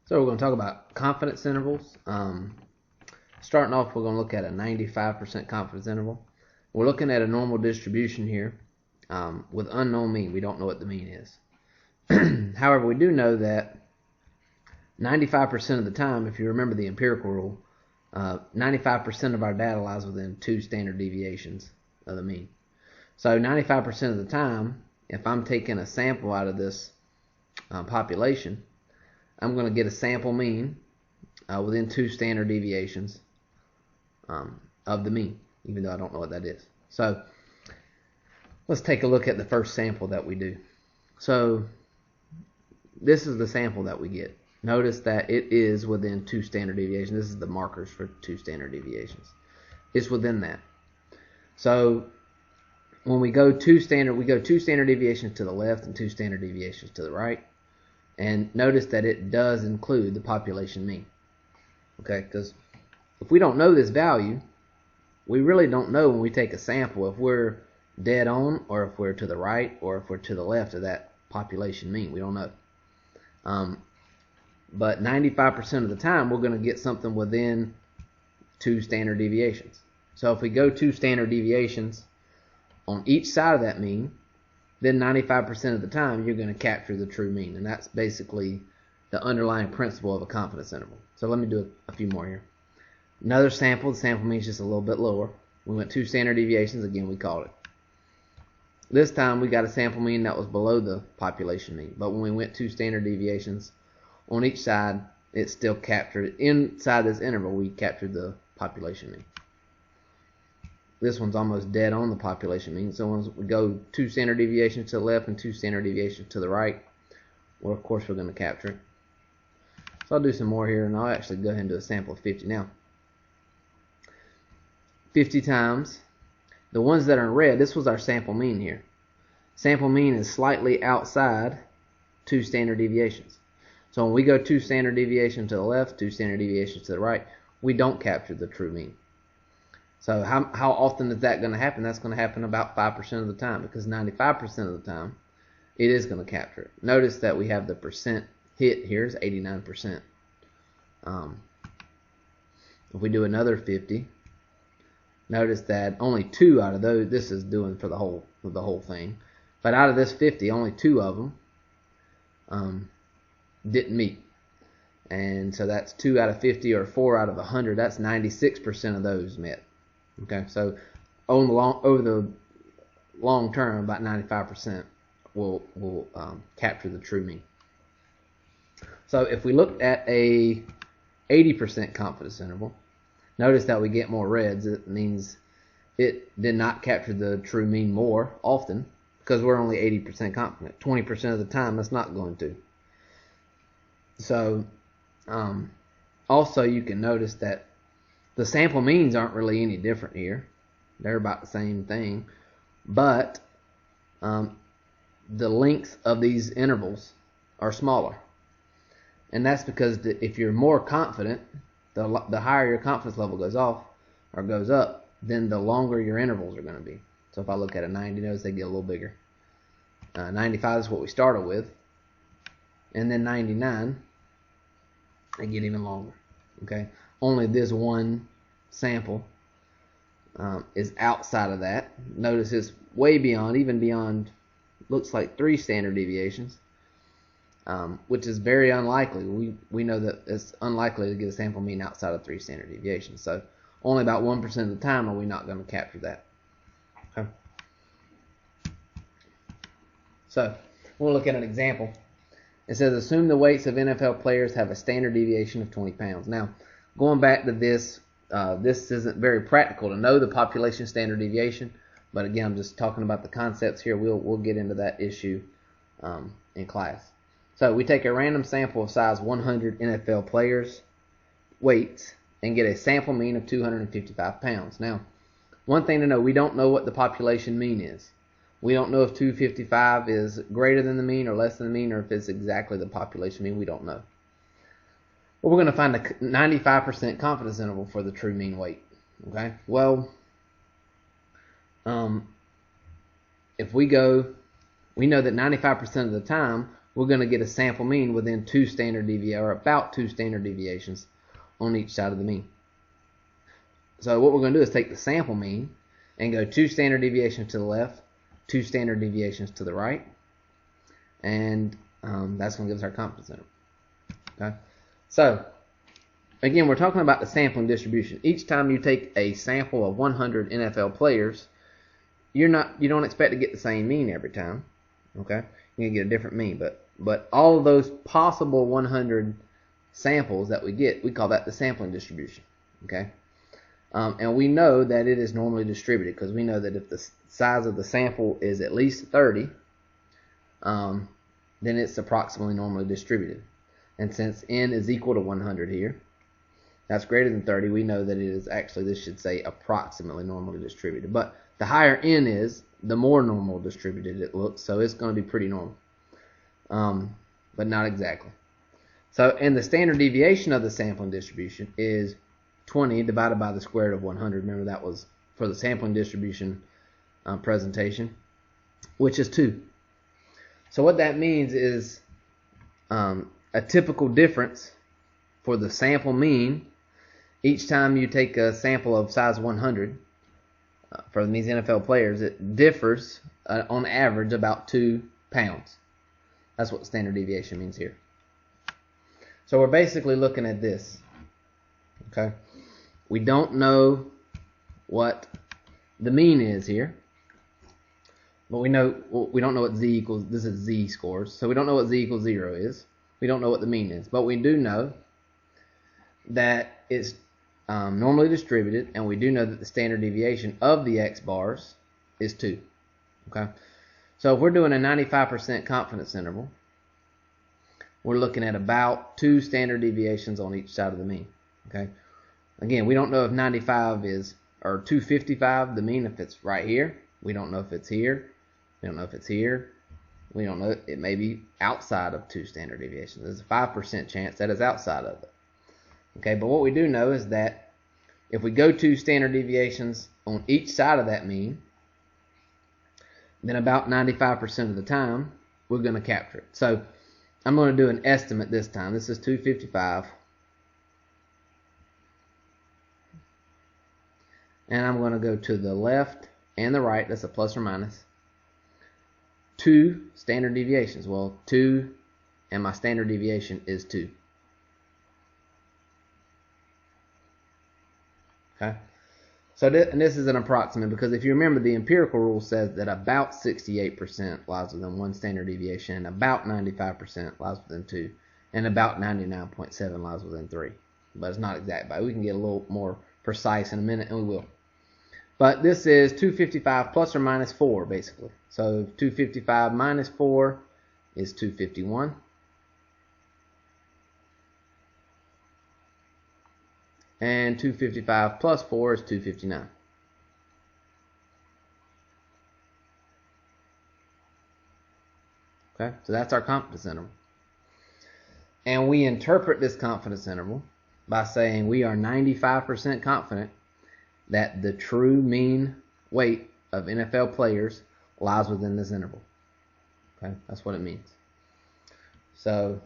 So we're going to talk about confidence intervals. Starting off, we're going to look at a 95% confidence interval. We're looking at a normal distribution here with unknown mean. We don't know what the mean is. However, we do know that 95% of the time, if you remember the empirical rule, 95% of our data lies within 2 standard deviations of the mean. So 95% of the time, if I'm taking a sample out of this population, I'm going to get a sample mean within 2 standard deviations of the mean, even though I don't know what that is. So let's take a look at the first sample that we do. So this is the sample that we get. Notice that it is within 2 standard deviations. This is the markers for 2 standard deviations. It's within that. So when we go 2 standard deviations to the left and 2 standard deviations to the right. And notice that it does include the population mean. Okay, because if we don't know this value, we really don't know when we take a sample if we're dead on or if we're to the right or if we're to the left of that population mean. We don't know. But 95% of the time, we're going to get something within 2 standard deviations. So if we go 2 standard deviations on each side of that mean, then 95% of the time you're going to capture the true mean. And that's basically the underlying principle of a confidence interval. So let me do a few more here. Another sample, the sample mean is just a little bit lower. We went 2 standard deviations, again we called it. This time we got a sample mean that was below the population mean. But when we went 2 standard deviations on each side, it still captured, inside this interval, we captured the population mean. This one's almost dead on the population mean. So once we go 2 standard deviations to the left and 2 standard deviations to the right, well, of course, we're going to capture it. So I'll do some more here, and I'll actually go ahead and do a sample of 50 now. 50 times. The ones that are in red, this was our sample mean here. Sample mean is slightly outside 2 standard deviations. So when we go 2 standard deviations to the left, 2 standard deviations to the right, we don't capture the true mean. So how often is that going to happen? That's going to happen about 5% of the time, because 95% of the time it is going to capture it. Notice that we have the percent hit here is 89%. If we do another 50, notice that only 2 out of those, this is doing for the whole thing, but out of this 50, only 2 of them didn't meet. And so that's 2 out of 50 or 4 out of 100. That's 96% of those met. Okay, so over the long term, about 95% will capture the true mean. So if we look at a 80% confidence interval, notice that we get more reds. It means it did not capture the true mean more often, because we're only 80% confident. 20% of the time, it's not going to. So also you can notice that the sample means aren't really any different here. They're about the same thing. But the length of these intervals are smaller. And that's because if you're more confident, the higher your confidence level goes up, then the longer your intervals are going to be. So if I look at a 90, notice they get a little bigger. 95 is what we started with. And then 99, they get even longer. Okay, only this one sample is outside of that. Notice it's way beyond, even beyond, looks like 3 standard deviations, which is very unlikely. We know that it's unlikely to get a sample mean outside of 3 standard deviations. So only about 1% of the time are we not going to capture that. Okay. So we'll look at an example. It says, assume the weights of NFL players have a standard deviation of 20 pounds. Now, going back to this, this isn't very practical to know the population standard deviation, but again, I'm just talking about the concepts here. We'll get into that issue in class. So we take a random sample of size 100 NFL players' weights and get a sample mean of 255 pounds. Now, one thing to know, we don't know what the population mean is. We don't know if 255 is greater than the mean or less than the mean, or if it's exactly the population mean. We don't know. But we're going to find a 95% confidence interval for the true mean weight. Okay. Well, if we know that 95% of the time we're going to get a sample mean within 2 standard deviations, or about 2 standard deviations on each side of the mean. So what we're going to do is take the sample mean and go 2 standard deviations to the left, 2 standard deviations to the right, and that's going to give us our confidence interval. Okay, so again, we're talking about the sampling distribution. Each time you take a sample of 100 NFL players, you don't expect to get the same mean every time. Okay, you're gonna get a different mean, but all of those possible 100 samples that we get, we call that the sampling distribution. Okay, and we know that it is normally distributed because we know that if the size of the sample is at least 30, then it's approximately normally distributed. And since n is equal to 100 here, that's greater than 30, we know that it is actually, this should say approximately normally distributed. But the higher n is, the more normal distributed it looks, so it's going to be pretty normal. But not exactly. So, and the standard deviation of the sampling distribution is 20 divided by the square root of 100. Remember, that was for the sampling distribution presentation, which is 2. So what that means is a typical difference for the sample mean each time you take a sample of size 100 for these NFL players, it differs on average about 2 pounds. That's what standard deviation means here. So we're basically looking at this. Okay, we don't know what the mean is here, but we don't know what z equals. This is z scores, so we don't know what z equals 0 is. We don't know what the mean is, but we do know that it's normally distributed, and we do know that the standard deviation of the x bars is 2. Okay, so if we're doing a 95% confidence interval, we're looking at about 2 standard deviations on each side of the mean. Okay, again, we don't know if 95 is, or 255 the mean, if it's right here. We don't know if it's here. We don't know if it's here. We don't know. It may be outside of 2 standard deviations. There's a 5% chance that it's outside of it. Okay, but what we do know is that if we go 2 standard deviations on each side of that mean, then about 95% of the time we're going to capture it. So I'm going to do an estimate this time. This is 255. And I'm going to go to the left and the right. That's a plus or minus 2 standard deviations. Well, 2 and my standard deviation is 2. Okay, so this is an approximate, because if you remember, the empirical rule says that about 68% lies within 1 standard deviation, and about 95% lies within 2, and about 99.7 lies within 3. But it's not exact, but we can get a little more precise in a minute, and we will. But this is 255 plus or minus 4, basically. So 255 minus 4 is 251. And 255 plus 4 is 259. Okay, so that's our confidence interval. And we interpret this confidence interval by saying we are 95% confident that the true mean weight of NFL players lies within this interval. Okay, that's what it means. So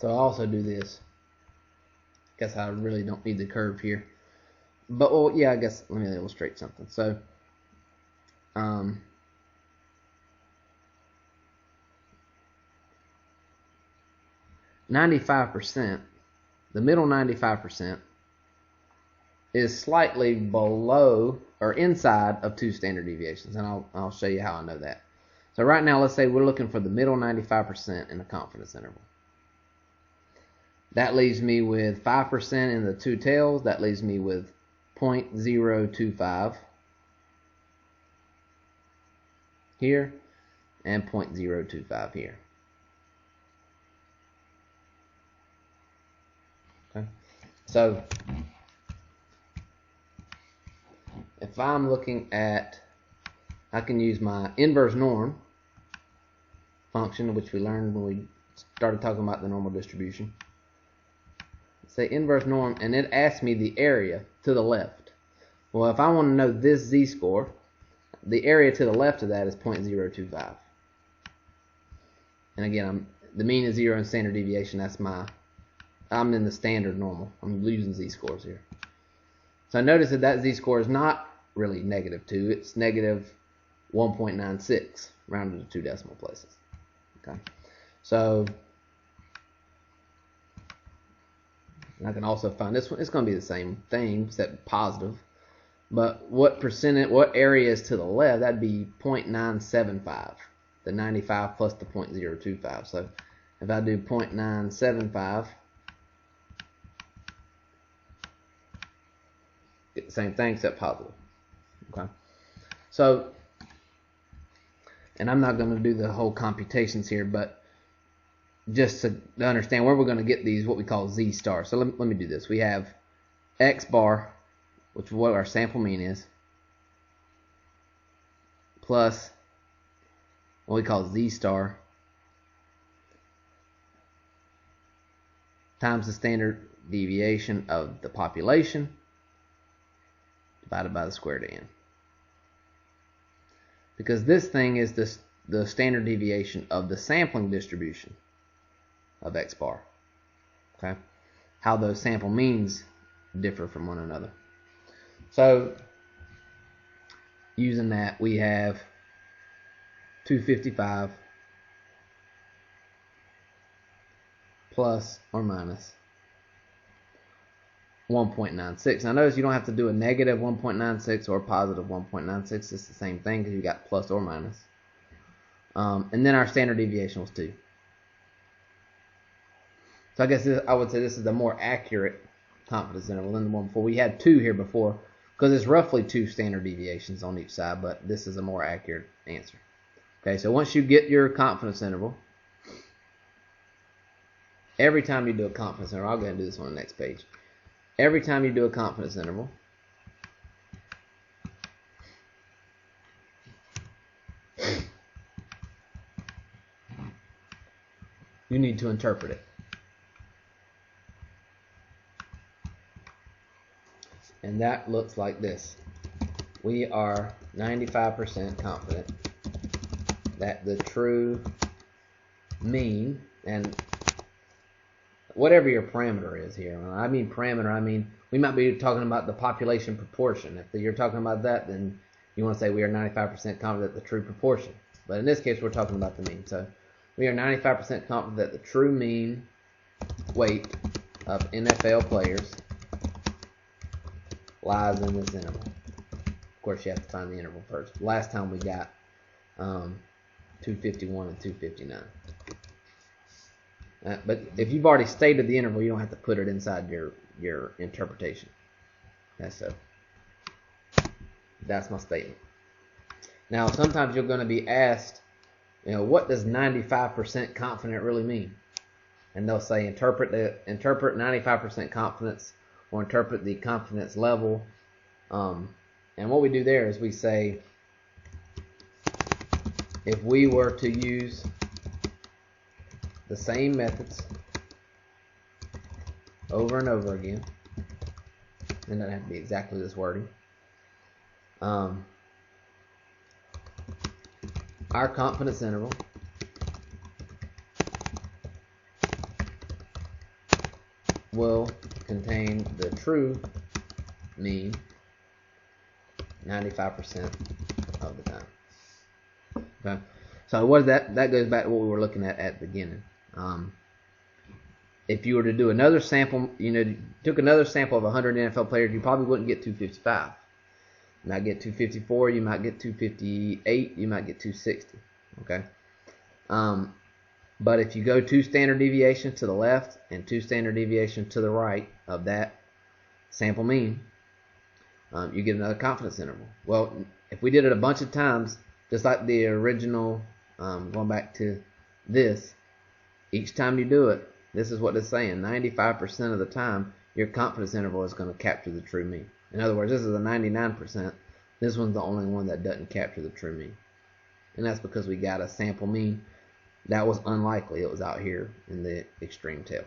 I'll also do this. Guess I really don't need the curve here. But, well, yeah, I guess let me illustrate something. So, 95%, the middle 95% is slightly below or inside of 2 standard deviations. And I'll show you how I know that. So right now, let's say we're looking for the middle 95% in the confidence interval. That leaves me with 5% in the 2 tails. That leaves me with 0.025 here and 0.025 here. Okay, so if I'm looking at, I can use my inverse norm function, which we learned when we started talking about the normal distribution. Say inverse norm, and it asks me the area to the left. Well, if I want to know this z-score, the area to the left of that is 0.025. And again, the mean is 0 and standard deviation. I'm in the standard normal. I'm losing z-scores here. So I notice that z-score is not really -2. It's negative 1.96, rounded to 2 decimal places. Okay, so I can also find this one. It's going to be the same thing, except positive. But what area is to the left? That'd be 0.975. The 95 plus the 0.025. So if I do 0.975, get the same thing except positive. Okay. So, and I'm not going to do the whole computations here, but just to understand where we're going to get these, what we call z star. So let me do this. We have x bar, which is what our sample mean is, plus what we call z star times the standard deviation of the population divided by the square root of n. Because this thing is the standard deviation of the sampling distribution of x bar. Okay, how those sample means differ from one another. So using that, we have 255 plus or minus 1.96. Now notice you don't have to do a negative 1.96 or a positive 1.96. It's the same thing because you got plus or minus. And then our standard deviation was 2. So I guess I would say this is the more accurate confidence interval than the one before. We had 2 here before because it's roughly 2 standard deviations on each side, but this is a more accurate answer. Okay, so once you get your confidence interval, every time you do a confidence interval, I'll go ahead and do this on the next page. Every time you do a confidence interval, you need to interpret it. And that looks like this. We are 95% confident that the true mean, and whatever your parameter is here, when I mean parameter, I mean we might be talking about the population proportion. If you're talking about that, then you want to say we are 95% confident the true proportion. But in this case, we're talking about the mean. So we are 95% confident that the true mean weight of NFL players lies in this interval. Of course, you have to find the interval first. Last time we got 251 and 259. But if you've already stated the interval, you don't have to put it inside your interpretation. That's my statement. Now, sometimes you're going to be asked, what does 95% confident really mean? And they'll say interpret 95% confidence, or interpret the confidence level. And what we do there is we say, if we were to use the same methods over and over again, it doesn't have to be exactly this wording, our confidence interval will contain the true mean 95% of the time. Okay, so what is that? That goes back to what we were looking at the beginning. If you were to do another sample, took another sample of 100 NFL players, you probably wouldn't get 255. You might get 254. You might get 258. You might get 260. Okay. But if you go 2 standard deviations to the left and 2 standard deviations to the right of that sample mean, you get another confidence interval. Well, if we did it a bunch of times, just like the original, going back to this, each time you do it, this is what it's saying. 95% of the time, your confidence interval is going to capture the true mean. In other words, this is a 99%. This one's the only one that doesn't capture the true mean. And that's because we got a sample mean that was unlikely. It was out here in the extreme tail.